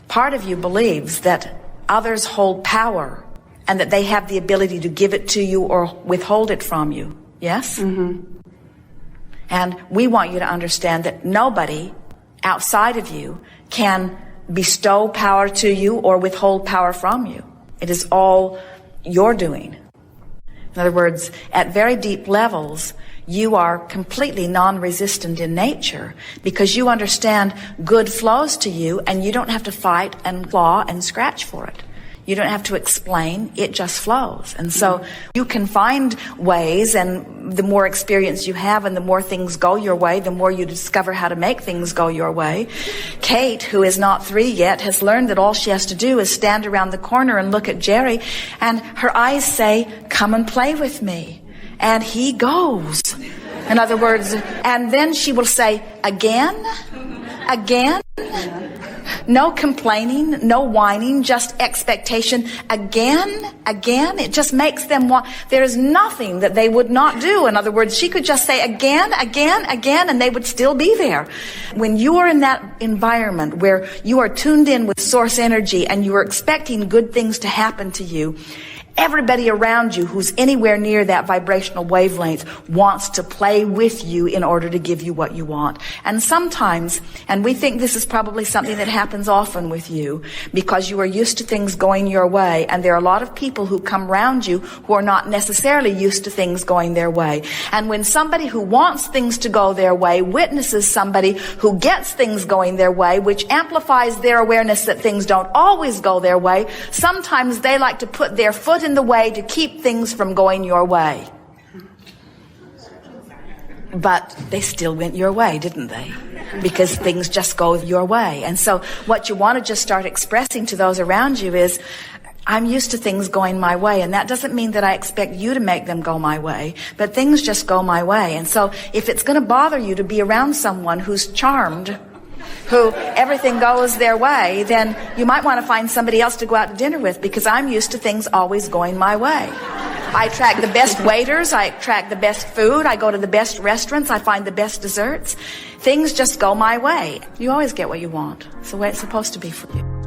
part of you believes that others hold power and that they have the ability to give it to you or withhold it from you. Yes? Mm-hmm. And we want you to understand that nobody outside of you can bestow power to you or withhold power from you. It is all your doing. In other words, at very deep levels, you are completely non-resistant in nature because you understand good flows to you and you don't have to fight and claw and scratch for it. You don't have to explain, it just flows. And so you can find ways, and the more experience you have and the more things go your way, the more you discover how to make things go your way. Kate, who is not 3 yet, has learned that all she has to do is stand around the corner and look at Jerry, and her eyes say, "Come and play with me." And he goes. In other words, and then she will say, "Again? Again?" No complaining, no whining, just expectation. Again, again. It just makes them want. There is nothing that they would not do. In other words, she could just say again, again, again, and they would still be there. When you are in that environment where you are tuned in with source energy and you are expecting good things to happen to you, everybody around you who's anywhere near that vibrational wavelength wants to play with you in order to give you what you want. And sometimes, and we think this is probably something that happens often with you because you are used to things going your way, and there are a lot of people who come around you who are not necessarily used to things going their way. And when somebody who wants things to go their way witnesses somebody who gets things going their way, which amplifies their awareness that things don't always go their way, sometimes they like to put their foot in the way to keep things from going your way. But they still went your way, didn't they? Because things just go your way. And so what you want to just start expressing to those around you is, I'm used to things going my way, and that doesn't mean that I expect you to make them go my way, but things just go my way. And so if it's going to bother you to be around someone who's charmed, who everything goes their way, then you might want to find somebody else to go out to dinner with, because I'm used to things always going my way. I attract the best waiters, I attract the best food, I go to the best restaurants, I find the best desserts. Things just go my way. You always get what you want. It's the way it's supposed to be for you.